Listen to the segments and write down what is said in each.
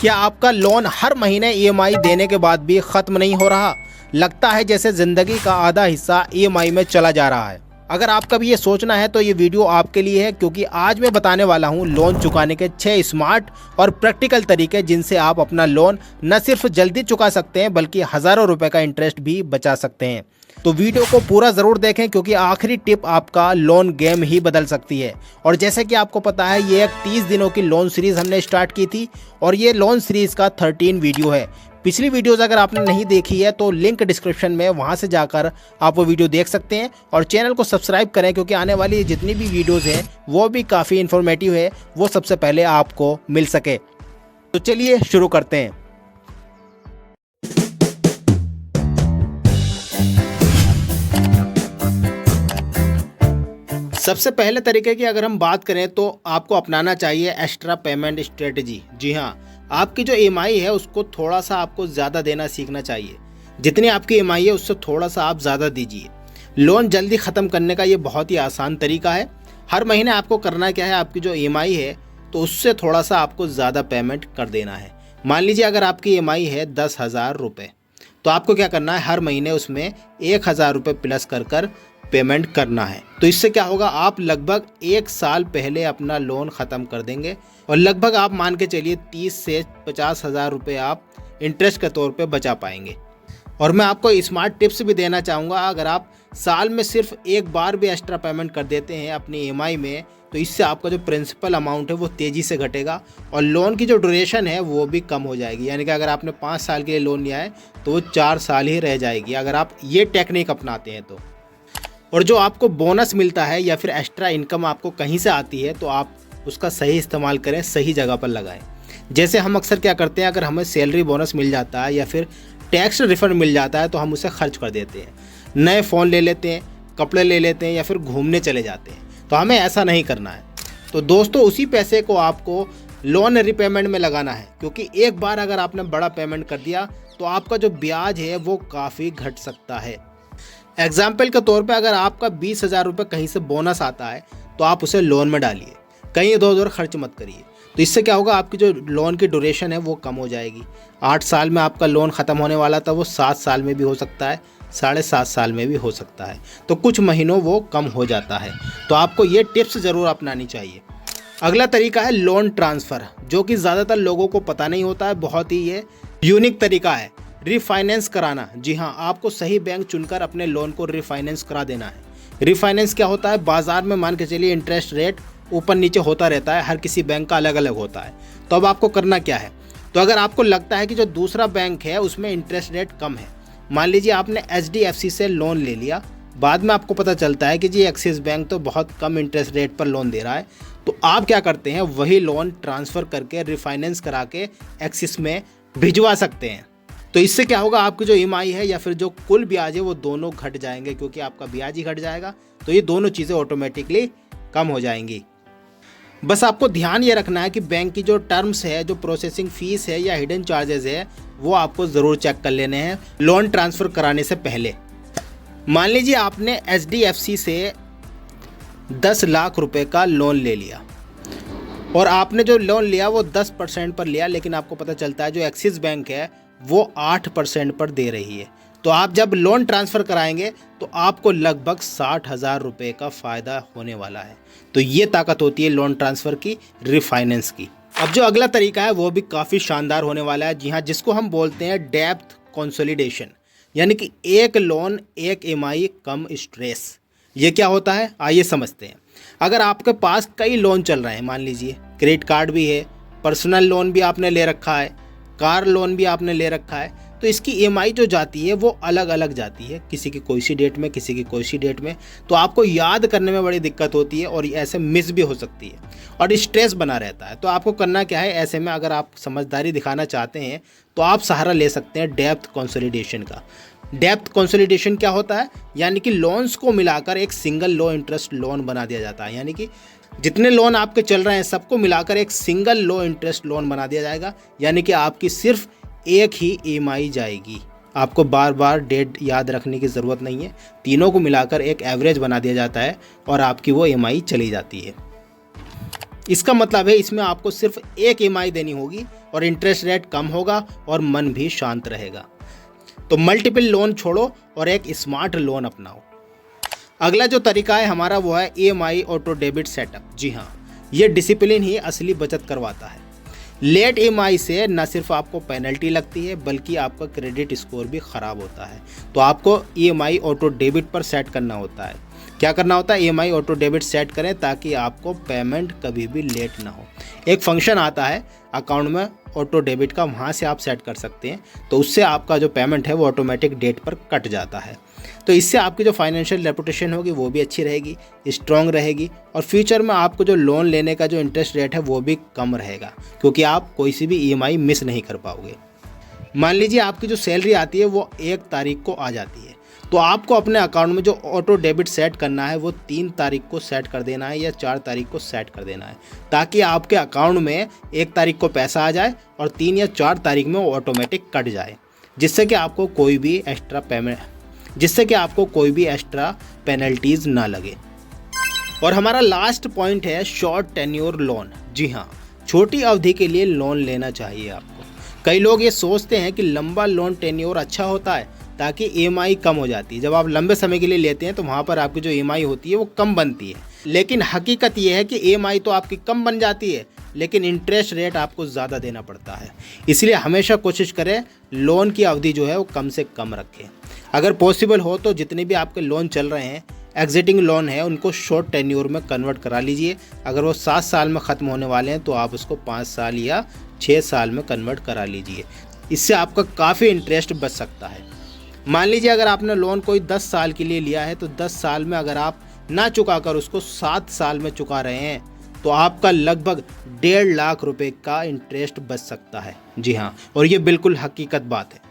क्या आपका लोन हर महीने ईएमआई देने के बाद भी खत्म नहीं हो रहा? लगता है जैसे जिंदगी का आधा हिस्सा ईएमआई में चला जा रहा है। अगर आपका भी ये सोचना है तो ये वीडियो आपके लिए है, क्योंकि आज मैं बताने वाला हूँ लोन चुकाने के 6 स्मार्ट और प्रैक्टिकल तरीके जिनसे आप अपना लोन न सिर्फ जल्दी चुका सकते हैं बल्कि हज़ारों रुपए का इंटरेस्ट भी बचा सकते हैं। तो वीडियो को पूरा ज़रूर देखें, क्योंकि आखिरी टिप आपका लोन गेम ही बदल सकती है। और जैसे कि आपको पता है, ये एक 30 दिनों की लोन सीरीज़ हमने स्टार्ट की थी और ये लोन सीरीज़ का 13 वीडियो है। पिछली वीडियोज़ अगर आपने नहीं देखी है तो लिंक डिस्क्रिप्शन में, वहां से जाकर आप वो वीडियो देख सकते हैं। और चैनल को सब्सक्राइब करें, क्योंकि आने वाली जितनी भी वीडियोज़ हैं वो भी काफ़ी इन्फॉर्मेटिव है, वो सबसे पहले आपको मिल सके। तो चलिए शुरू करते हैं। सबसे पहले तरीके की अगर हम बात करें तो आपको अपनाना चाहिए एक्स्ट्रा पेमेंट स्ट्रेटजी। जी हाँ, आपकी जो ईएमआई है उसको थोड़ा सा आपको ज़्यादा देना सीखना चाहिए। जितनी आपकी ईएमआई है उससे थोड़ा सा आप ज़्यादा दीजिए। लोन जल्दी ख़त्म करने का ये बहुत ही आसान तरीका है। हर महीने आपको करना क्या है, आपकी जो ईएमआई है तो उससे थोड़ा सा आपको ज़्यादा पेमेंट कर देना है। मान लीजिए अगर आपकी ईएमआई है 10,000 रुपये, तो आपको क्या करना है, हर महीने उसमें 1,000 रुपये प्लस कर पेमेंट करना है। तो इससे क्या होगा, आप लगभग 1 साल पहले अपना लोन ख़त्म कर देंगे और लगभग आप मान के चलिए 30 से 50,000 रुपये आप इंटरेस्ट के तौर पे बचा पाएंगे। और मैं आपको स्मार्ट टिप्स भी देना चाहूँगा। अगर आप साल में सिर्फ एक बार भी एक्स्ट्रा पेमेंट कर देते हैं अपनी ईएमआई में, तो इससे आपका जो प्रिंसिपल अमाउंट है वो तेज़ी से घटेगा और लोन की जो ड्यूरेशन है वो भी कम हो जाएगी। यानी कि अगर आपने 5 साल के लिए लोन लिया है तो वो 4 साल ही रह जाएगी, अगर आप ये टेक्निक अपनाते हैं तो। और जो आपको बोनस मिलता है या फिर एक्स्ट्रा इनकम आपको कहीं से आती है, तो आप उसका सही इस्तेमाल करें, सही जगह पर लगाएं। जैसे हम अक्सर क्या करते हैं, अगर हमें सैलरी बोनस मिल जाता है या फिर टैक्स रिफंड मिल जाता है तो हम उसे खर्च कर देते हैं, नए फ़ोन ले लेते हैं, कपड़े ले लेते हैं या फिर घूमने चले जाते हैं। तो हमें ऐसा नहीं करना है। तो दोस्तों, उसी पैसे को आपको लोन रिपेमेंट में लगाना है, क्योंकि एक बार अगर आपने बड़ा पेमेंट कर दिया तो आपका जो ब्याज है वो काफ़ी घट सकता है। एग्जाम्पल के तौर पे अगर आपका 20,000 रुपये कहीं से बोनस आता है तो आप उसे लोन में डालिए, कहीं इधर उधर खर्च मत करिए। तो इससे क्या होगा, आपकी जो लोन की ड्यूरेशन है वो कम हो जाएगी। 8 साल में आपका लोन ख़त्म होने वाला था, वो 7 साल में भी हो सकता है, 7.5 साल में भी हो सकता है। तो कुछ महीनों वो कम हो जाता है। तो आपको ये टिप्स ज़रूर अपनानी चाहिए। अगला तरीका है लोन ट्रांसफ़र, जो कि ज़्यादातर लोगों को पता नहीं होता है। बहुत ही ये यूनिक तरीका है, रिफाइनेंस कराना। जी हाँ, आपको सही बैंक चुनकर अपने लोन को रिफाइनेंस करा देना है। रिफाइनेंस क्या होता है, बाज़ार में मान के चलिए इंटरेस्ट रेट ऊपर नीचे होता रहता है, हर किसी बैंक का अलग अलग होता है। तो अब आपको करना क्या है, तो अगर आपको लगता है कि जो दूसरा बैंक है उसमें इंटरेस्ट रेट कम है, मान लीजिए आपने HDFC से लोन ले लिया, बाद में आपको पता चलता है कि जी एक्सिस बैंक तो बहुत कम इंटरेस्ट रेट पर लोन दे रहा है, तो आप क्या करते हैं, वही लोन ट्रांसफ़र करके रिफाइनेंस करा के एक्सिस में भिजवा सकते हैं। तो इससे क्या होगा, आपकी जो ईएमआई है या फिर जो कुल ब्याज है वो दोनों घट जाएंगे, क्योंकि आपका ब्याज ही घट जाएगा। तो ये दोनों चीज़ें ऑटोमेटिकली कम हो जाएंगी। बस आपको ध्यान ये रखना है कि बैंक की जो टर्म्स है, जो प्रोसेसिंग फ़ीस है या हिडन चार्जेस है, वो आपको ज़रूर चेक कर लेने हैं लोन ट्रांसफ़र कराने से पहले। मान लीजिए आपने HDFC से 10 लाख रुपए का लोन ले लिया और आपने जो लोन लिया वो 10% पर लिया, लेकिन आपको पता चलता है जो एक्सिस बैंक है वो 8% पर दे रही है। तो आप जब लोन ट्रांसफ़र कराएंगे तो आपको लगभग 60,000 रुपये का फ़ायदा होने वाला है। तो ये ताकत होती है लोन ट्रांसफ़र की, रिफाइनेंस की। अब जो अगला तरीका है वो भी काफ़ी शानदार होने वाला है। जी हाँ, जिसको हम बोलते हैं डेप्थ कंसोलिडेशन, यानी कि एक लोन एक ईएमआई कम स्ट्रेस। ये क्या होता है, आइए समझते हैं। अगर आपके पास कई लोन चल रहे हैं, मान लीजिए क्रेडिट कार्ड भी है, पर्सनल लोन भी आपने ले रखा है, कार लोन भी आपने ले रखा है, तो इसकी ईएमआई जो जाती है वो अलग अलग जाती है, किसी की कोई सी डेट में, किसी की कोई सी डेट में। तो आपको याद करने में बड़ी दिक्कत होती है और ऐसे मिस भी हो सकती है और स्ट्रेस बना रहता है। तो आपको करना क्या है, ऐसे में अगर आप समझदारी दिखाना चाहते हैं तो आप सहारा ले सकते हैं डेप्थ कंसोलिडेशन का। डेप्थ कंसोलिडेशन क्या होता है, यानी कि लोन्स को मिलाकर एक सिंगल लो इंटरेस्ट लोन बना दिया जाता है। यानी कि जितने लोन आपके चल रहे हैं सबको मिलाकर एक सिंगल लो इंटरेस्ट लोन बना दिया जाएगा। यानी कि आपकी सिर्फ एक ही ईएमआई जाएगी, आपको बार बार डेट याद रखने की ज़रूरत नहीं है। तीनों को मिलाकर एक एवरेज बना दिया जाता है और आपकी वो ईएमआई चली जाती है। इसका मतलब है इसमें आपको सिर्फ एक ईएमआई देनी होगी और इंटरेस्ट रेट कम होगा और मन भी शांत रहेगा। तो मल्टीपल लोन छोड़ो और एक स्मार्ट लोन अपनाओ। अगला जो तरीका है हमारा वो है EMI ऑटो डेबिट सेटअप। जी हाँ, ये डिसिप्लिन ही असली बचत करवाता है। लेट EMI से न सिर्फ आपको पेनल्टी लगती है बल्कि आपका क्रेडिट स्कोर भी ख़राब होता है। तो आपको EMI ऑटो डेबिट पर सेट करना होता है। क्या करना होता है, EMI ऑटो डेबिट सेट करें ताकि आपको पेमेंट कभी भी लेट ना हो। एक फंक्शन आता है अकाउंट में ऑटो डेबिट का, वहाँ से आप सेट कर सकते हैं। तो उससे आपका जो पेमेंट है वो ऑटोमेटिक डेट पर कट जाता है। तो इससे आपकी जो फाइनेंशियल रेपुटेशन होगी वो भी अच्छी रहेगी, स्ट्रॉन्ग रहेगी और फ्यूचर में आपको जो लोन लेने का जो इंटरेस्ट रेट है वो भी कम रहेगा, क्योंकि आप कोई सी भी EMI मिस नहीं कर पाओगे। मान लीजिए आपकी जो सैलरी आती है वो 1 तारीख को आ जाती है, तो आपको अपने अकाउंट में जो ऑटो डेबिट सेट करना है वो 3 तारीख को सेट कर देना है या 4 तारीख को सेट कर देना है, ताकि आपके अकाउंट में 1 तारीख को पैसा आ जाए और 3 या 4 तारीख में वो ऑटोमेटिक कट जाए, जिससे कि आपको कोई भी एक्स्ट्रा पेनल्टीज़ ना लगे। और हमारा लास्ट पॉइंट है शॉर्ट टेन्योर लोन। जी हाँ, छोटी अवधि के लिए लोन लेना चाहिए आपको। कई लोग ये सोचते हैं कि लंबा लोन टेन्योर अच्छा होता है ताकि EMI कम हो जाती है। जब आप लंबे समय के लिए लेते हैं तो वहाँ पर आपकी जो EMI होती है वो कम बनती है, लेकिन हकीकत ये है कि EMI तो आपकी कम बन जाती है लेकिन इंटरेस्ट रेट आपको ज़्यादा देना पड़ता है। इसलिए हमेशा कोशिश करें लोन की अवधि जो है वो कम से कम रखें। अगर पॉसिबल हो तो जितने भी आपके लोन चल रहे हैं, एग्जिटिंग लोन है, उनको शॉर्ट टेन्योर में कन्वर्ट करा लीजिए। अगर वो 7 साल में ख़त्म होने वाले हैं तो आप उसको 5 साल या 6 साल में कन्वर्ट करा लीजिए। इससे आपका काफ़ी इंटरेस्ट बच सकता है। मान लीजिए अगर आपने लोन कोई 10 साल के लिए लिया है तो 10 साल में अगर आप ना चुका कर उसको 7 साल में चुका रहे हैं तो आपका लगभग 1.5 लाख रुपए का इंटरेस्ट बच सकता है। जी हाँ, और ये बिल्कुल हकीकत बात है।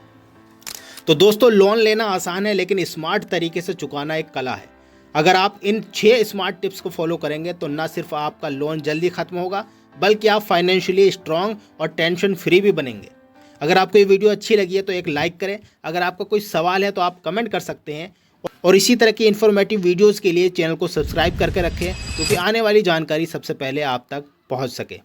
तो दोस्तों, लोन लेना आसान है लेकिन स्मार्ट तरीके से चुकाना एक कला है। अगर आप इन 6 स्मार्ट टिप्स को फॉलो करेंगे तो ना सिर्फ आपका लोन जल्दी खत्म होगा बल्कि आप फाइनेंशियली स्ट्रांग और टेंशन फ्री भी बनेंगे। अगर आपको ये वीडियो अच्छी लगी है तो एक लाइक करें। अगर आपका कोई सवाल है तो आप कमेंट कर सकते हैं और इसी तरह की इन्फॉर्मेटिव वीडियोज़ के लिए चैनल को सब्सक्राइब करके रखें, क्योंकि आने वाली जानकारी सबसे पहले आप तक पहुँच सके।